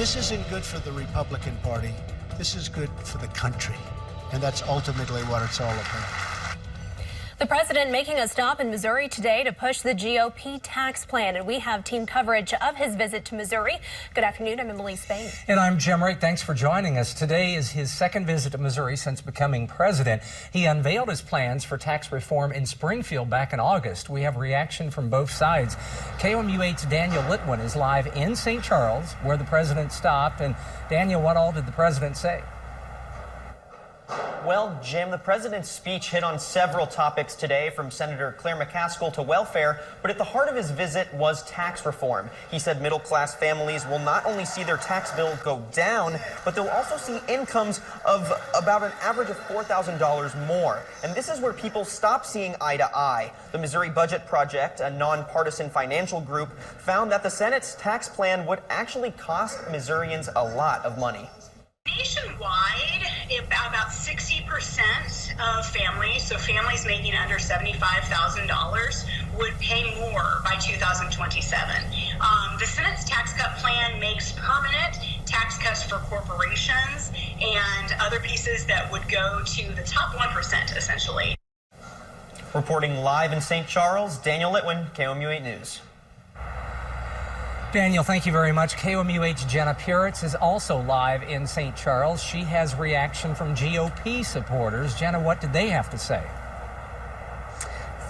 this isn't good for the Republican Party. This is good for the country. And that's ultimately what it's all about. The president making a stop in Missouri today to push the GOP tax plan, and we have team coverage of his visit to Missouri. Good afternoon, I'm Emily Spain. And I'm Jim Rake. Thanks for joining us. Today is his second visit to Missouri since becoming president. He unveiled his plans for tax reform in Springfield back in August. We have reaction from both sides. KOMU8's Daniel Litwin is live in St. Charles, where the president stopped. And Daniel, what all did the president say? Well, Jim, the president's speech hit on several topics today, from Senator Claire McCaskill to welfare, but at the heart of his visit was tax reform. He said middle-class families will not only see their tax bill go down, but they'll also see incomes of about an average of $4,000 more. And this is where people stop seeing eye to eye. The Missouri Budget Project, a nonpartisan financial group, found that the Senate's tax plan would actually cost Missourians a lot of money. Nationwide, about 60% of families, so families making under $75,000, would pay more by 2027. The Senate's tax cut plan makes permanent tax cuts for corporations and other pieces that would go to the top 1%, essentially. Reporting live in St. Charles, Daniel Litwin, KOMU8 News. Daniel, thank you very much. KOMU8's Jenna Puritz is also live in St. Charles. She has reaction from GOP supporters. Jenna, what did they have to say?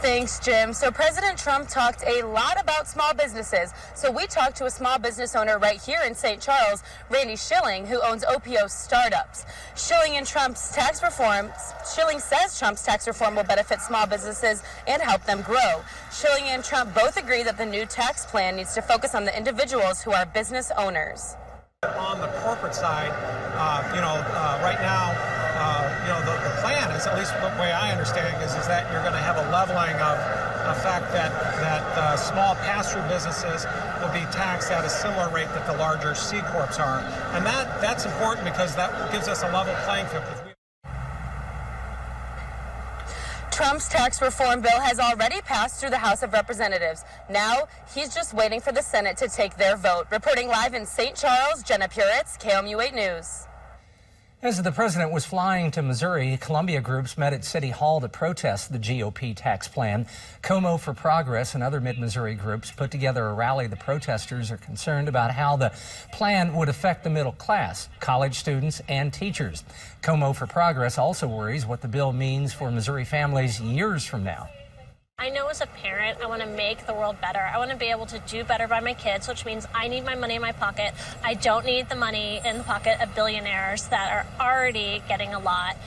Thanks, Jim. So President Trump talked a lot about small businesses. So we talked to a small business owner right here in St. Charles, Randy Schilling, who owns OPO Startups. Schilling says Trump's tax reform will benefit small businesses and help them grow. Schilling and Trump both agree that the new tax plan needs to focus on the individuals who are business owners. On the corporate side, right now, the plan is, at least the way I understand it, is that you're going to have a leveling of the fact that small pass-through businesses will be taxed at a similar rate that the larger C Corps are. And that's important because that gives us a level playing field. Trump's tax reform bill has already passed through the House of Representatives. Now, he's just waiting for the Senate to take their vote. Reporting live in St. Charles, Jenna Puritz, KOMU8 News. As the president was flying to Missouri, Columbia groups met at City Hall to protest the GOP tax plan. KOMU for Progress and other mid-Missouri groups put together a rally. The protesters are concerned about how the plan would affect the middle class, college students, and teachers. KOMU for Progress also worries what the bill means for Missouri families years from now. I know as a parent, I want to make the world better. I want to be able to do better by my kids, which means I need my money in my pocket. I don't need the money in the pocket of billionaires that are already getting a lot.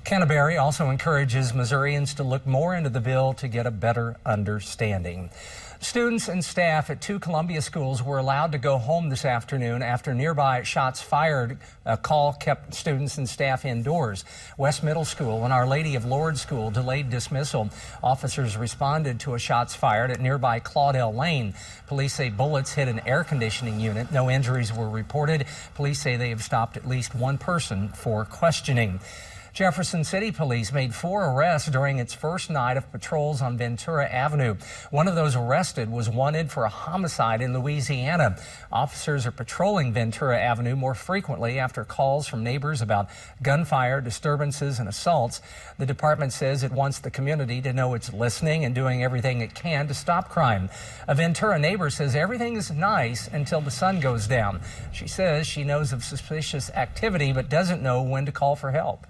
Canterbury also encourages Missourians to look more into the bill to get a better understanding. Students and staff at 2 Columbia schools were allowed to go home this afternoon after nearby shots fired. A call kept students and staff indoors. West Middle School and Our Lady of Lourdes School delayed dismissal. Officers responded to a shots fired at nearby Claudel Lane. Police say bullets hit an air conditioning unit. No injuries were reported. Police say they have stopped at least one person for questioning. Jefferson City Police made 4 arrests during its first night of patrols on Ventura Avenue. One of those arrested was wanted for a homicide in Louisiana. Officers are patrolling Ventura Avenue more frequently after calls from neighbors about gunfire, disturbances, and assaults. The department says it wants the community to know it's listening and doing everything it can to stop crime. A Ventura neighbor says everything is nice until the sun goes down. She says she knows of suspicious activity but doesn't know when to call for help.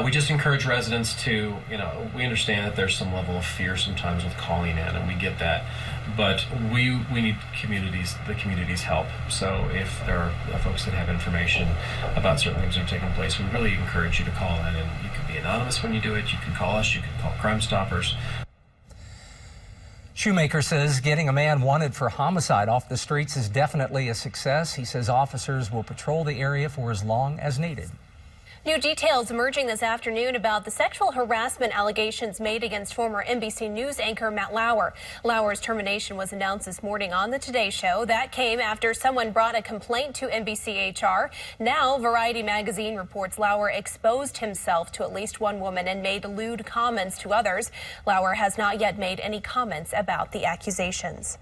We just encourage residents to, we understand that there's some level of fear sometimes with calling in, and we get that, but we need the community's help. So if there are folks that have information about certain things that are taking place, we really encourage you to call in, and you can be anonymous when you do it. You can call us, you can call Crime Stoppers. Shoemaker says getting a man wanted for homicide off the streets is definitely a success. He says officers will patrol the area for as long as needed. New details emerging this afternoon about the sexual harassment allegations made against former NBC News anchor Matt Lauer. Lauer's termination was announced this morning on the Today Show. That came after someone brought a complaint to NBC HR. Now, Variety magazine reports Lauer exposed himself to at least one woman and made lewd comments to others. Lauer has not yet made any comments about the accusations.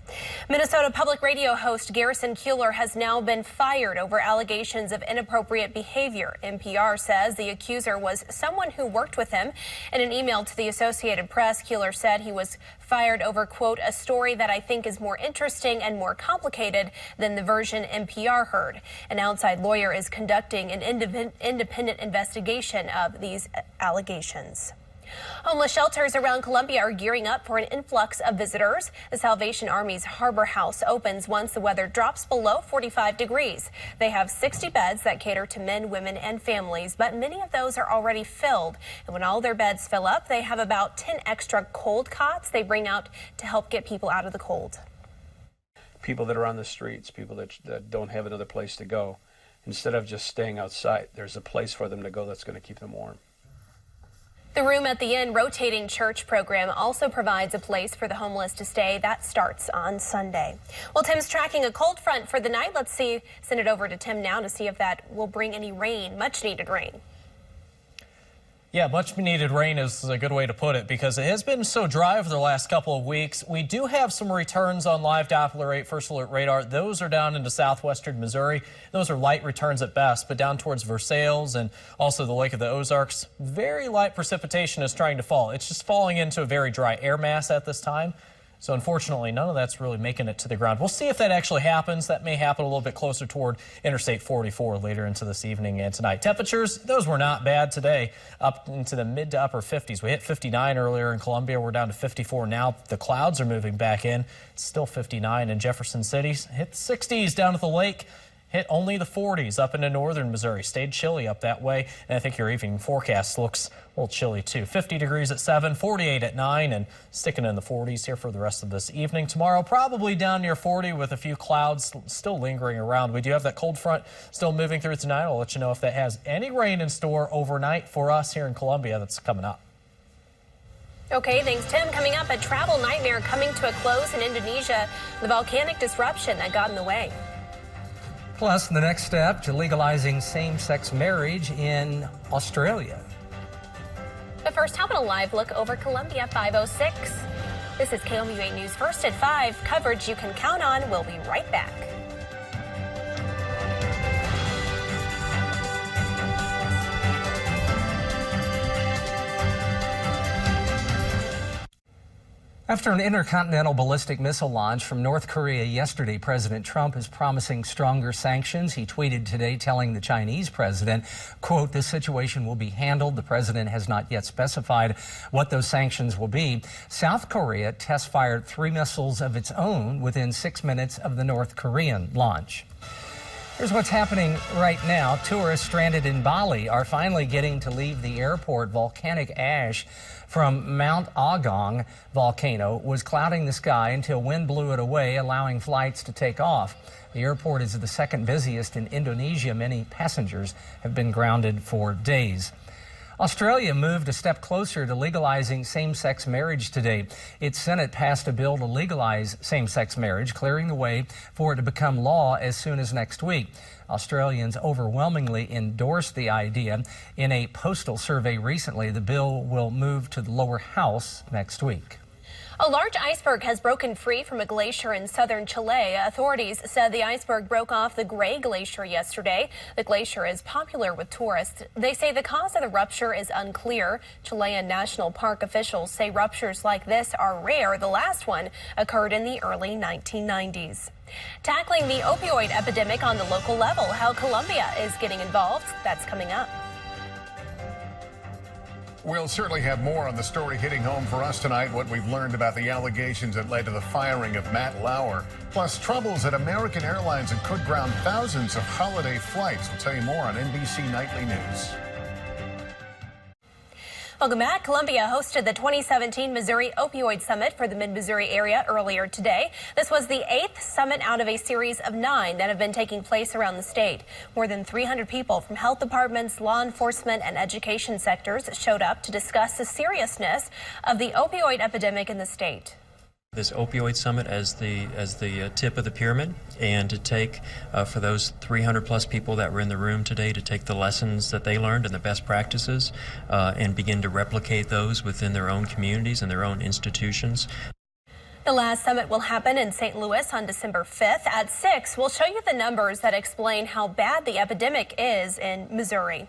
Minnesota Public Radio host Garrison Keillor has now been fired over allegations of inappropriate behavior. NPR says the accuser was someone who worked with him. In an email to the Associated Press, Keillor said he was fired over, quote, a story that I think is more interesting and more complicated than the version NPR heard. An outside lawyer is conducting an independent investigation of these allegations. Homeless shelters around Columbia are gearing up for an influx of visitors. The Salvation Army's Harbor House opens once the weather drops below 45 degrees. They have 60 beds that cater to men, women, and families, but many of those are already filled. And when all their beds fill up, they have about 10 extra cold cots they bring out to help get people out of the cold. People that are on the streets, people that don't have another place to go, instead of just staying outside, there's a place for them to go that's going to keep them warm. The Room at the Inn rotating church program also provides a place for the homeless to stay. That starts on Sunday. Well, Tim's tracking a cold front for the night. Let's send it over to Tim now to see if that will bring any rain, much needed rain. Yeah, much needed rain is a good way to put it because it has been so dry over the last couple of weeks. We do have some returns on live Doppler first alert radar. Those are down into southwestern Missouri. Those are light returns at best, but down towards Versailles and also the Lake of the Ozarks, very light precipitation is trying to fall. It's just falling into a very dry air mass at this time. So unfortunately, none of that's really making it to the ground. We'll see if that actually happens. That may happen a little bit closer toward Interstate 44 later into this evening and tonight. Temperatures, those were not bad today, up into the mid to upper 50s. We hit 59 earlier in Columbia. We're down to 54 now. The clouds are moving back in. It's still 59 in Jefferson City. Hit the 60s down at the lake. Hit only the 40s up into northern Missouri. Stayed chilly up that way. And I think your evening forecast looks a little chilly too. 50 degrees at 7, 48 at 9, and sticking in the 40s here for the rest of this evening. Tomorrow, probably down near 40 with a few clouds still lingering around. We do have that cold front still moving through tonight. I'll let you know if that has any rain in store overnight for us here in Columbia that's coming up. Okay, thanks, Tim. Coming up, a travel nightmare coming to a close in Indonesia. The volcanic disruption that got in the way. Plus, the next step to legalizing same-sex marriage in Australia. But first, how about a live look over Columbia 506? This is KOMU 8 News First at 5. Coverage you can count on. We'll be right back. After an intercontinental ballistic missile launch from North Korea yesterday, President Trump is promising stronger sanctions. He tweeted today telling the Chinese president, quote, this situation will be handled. The president has not yet specified what those sanctions will be. South Korea test-fired 3 missiles of its own within 6 minutes of the North Korean launch. Here's what's happening right now. Tourists stranded in Bali are finally getting to leave the airport. Volcanic ash from Mount Agong volcano was clouding the sky until wind blew it away, allowing flights to take off. The airport is the second busiest in Indonesia. Many passengers have been grounded for days. Australia moved a step closer to legalizing same-sex marriage today. Its Senate passed a bill to legalize same-sex marriage, clearing the way for it to become law as soon as next week. Australians overwhelmingly endorsed the idea. In a postal survey recently, the bill will move to the lower house next week. A large iceberg has broken free from a glacier in southern Chile. Authorities said the iceberg broke off the Gray Glacier yesterday. The glacier is popular with tourists. They say the cause of the rupture is unclear. Chilean National Park officials say ruptures like this are rare. The last one occurred in the early 1990s. Tackling the opioid epidemic on the local level, how Columbia is getting involved. That's coming up. We'll certainly have more on the story hitting home for us tonight, what we've learned about the allegations that led to the firing of Matt Lauer, plus troubles at American Airlines that could ground thousands of holiday flights. We'll tell you more on NBC Nightly News. Welcome back. Columbia hosted the 2017 Missouri Opioid Summit for the Mid-Missouri area earlier today. This was the 8th summit out of a series of 9 that have been taking place around the state. More than 300 people from health departments, law enforcement, and education sectors showed up to discuss the seriousness of the opioid epidemic in the state. This opioid summit as the tip of the pyramid, and to take for those 300 plus people that were in the room today, to take the lessons that they learned and the best practices and begin to replicate those within their own communities and their own institutions. The last summit will happen in St. Louis on December 5th. At 6, we'll show you the numbers that explain how bad the epidemic is in Missouri.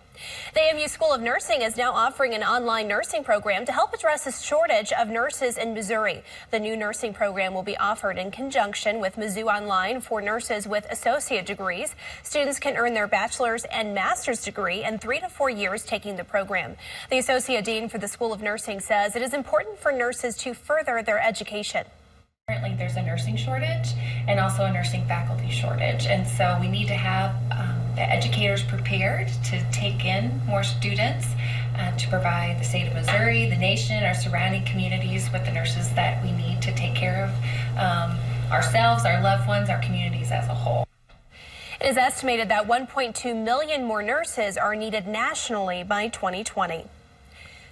The AMU School of Nursing is now offering an online nursing program to help address a shortage of nurses in Missouri. The new nursing program will be offered in conjunction with Mizzou Online for nurses with associate degrees. Students can earn their bachelor's and master's degree in 3 to 4 years taking the program. The associate dean for the School of Nursing says it is important for nurses to further their education. Currently, there's a nursing shortage and also a nursing faculty shortage, and so we need to have the educators prepared to take in more students to provide the state of Missouri, the nation, our surrounding communities with the nurses that we need to take care of ourselves, our loved ones, our communities as a whole. It is estimated that 1.2 million more nurses are needed nationally by 2020.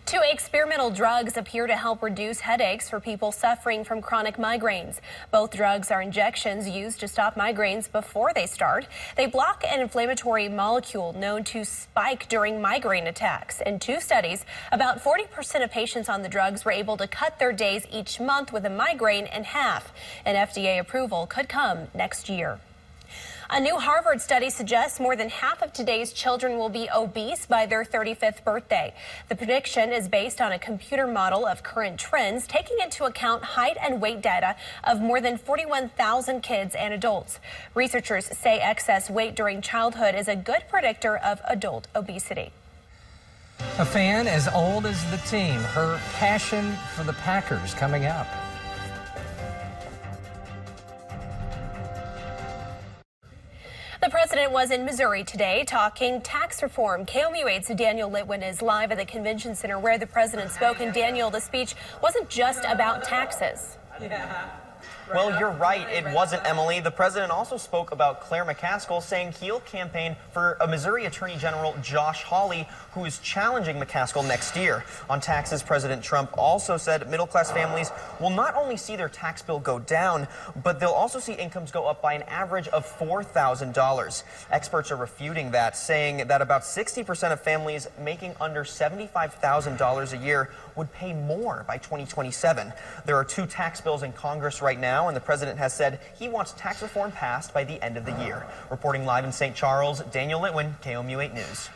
2 experimental drugs appear to help reduce headaches for people suffering from chronic migraines. Both drugs are injections used to stop migraines before they start. They block an inflammatory molecule known to spike during migraine attacks. In 2 studies, about 40% of patients on the drugs were able to cut their days each month with a migraine in half. An FDA approval could come next year. A new Harvard study suggests more than half of today's children will be obese by their 35th birthday. The prediction is based on a computer model of current trends, taking into account height and weight data of more than 41,000 kids and adults. Researchers say excess weight during childhood is a good predictor of adult obesity. A fan as old as the team, her passion for the Packers coming up. The president was in Missouri today talking tax reform. KOMU 8's Daniel Litwin is live at the convention center where the president spoke. And Daniel, the speech wasn't just about taxes. Well, you're right. It wasn't, Emily. The president also spoke about Claire McCaskill, saying he'll campaign for a Missouri Attorney General Josh Hawley, who is challenging McCaskill next year. On taxes, President Trump also said middle-class families will not only see their tax bill go down, but they'll also see incomes go up by an average of $4,000. Experts are refuting that, saying that about 60% of families making under $75,000 a year would pay more by 2027. There are 2 tax bills in Congress right now, and the president has said he wants tax reform passed by the end of the year. Reporting live in St. Charles, Daniel Litwin, KOMU 8 News.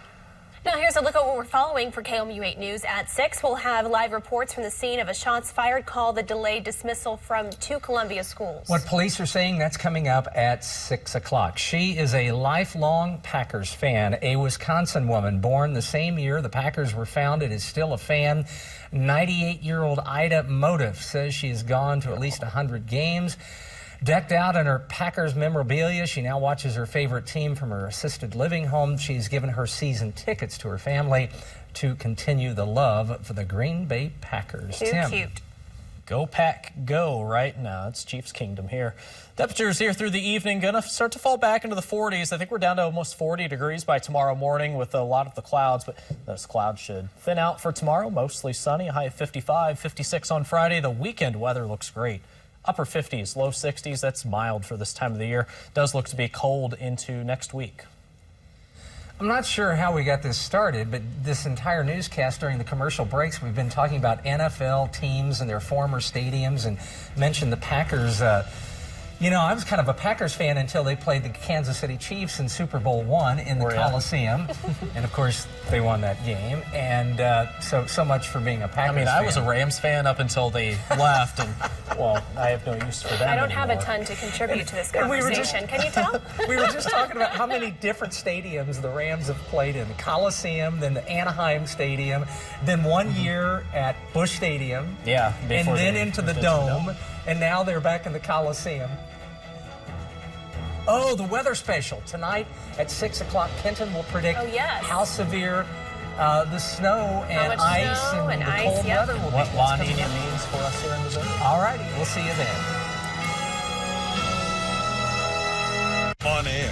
Now here's a look at what we're following for KOMU 8 News. At 6, we'll have live reports from the scene of a shots fired call that delayed dismissal from 2 Columbia schools. What police are saying, that's coming up at 6 o'clock. She is a lifelong Packers fan, a Wisconsin woman born the same year the Packers were founded, is still a fan. 98-year-old Ida Motif says she has gone to at least 100 games. Decked out in her Packers memorabilia, she now watches her favorite team from her assisted living home. She's given her season tickets to her family to continue the love for the Green Bay Packers. Too Tim. cute. Go Pack, go right now. It's Chiefs Kingdom here. Temperatures here through the evening going to start to fall back into the 40s. I think we're down to almost 40 degrees by tomorrow morning with a lot of the clouds, but those clouds should thin out for tomorrow. Mostly sunny, a high of 55, 56 on Friday. The weekend weather looks great. Upper 50s, low 60s. That's mild for this time of the year. Does look to be cold into next week. I'm not sure how we got this started, but this entire newscast during the commercial breaks, we've been talking about NFL teams and their former stadiums and mentioned the Packers. You know, I was kind of a Packers fan until they played the Kansas City Chiefs in Super Bowl I in the Coliseum. And, of course, they won that game. And so much for being a Packers fan. I mean, I was a Rams fan up until they left. And, well, I have no use for them I don't anymore. have a ton to contribute to this conversation. Can you tell? We were just talking about how many different stadiums the Rams have played in. The Coliseum, then the Anaheim Stadium, then 1 year at Busch Stadium. Yeah. And then into the Dome. And now they're back in the Coliseum. Oh, the weather special. Tonight at 6 o'clock, Kenton will predict how severe the snow and ice and the cold weather will be. What La Nina means for us here in Missouri. All righty, we'll see you then. On air.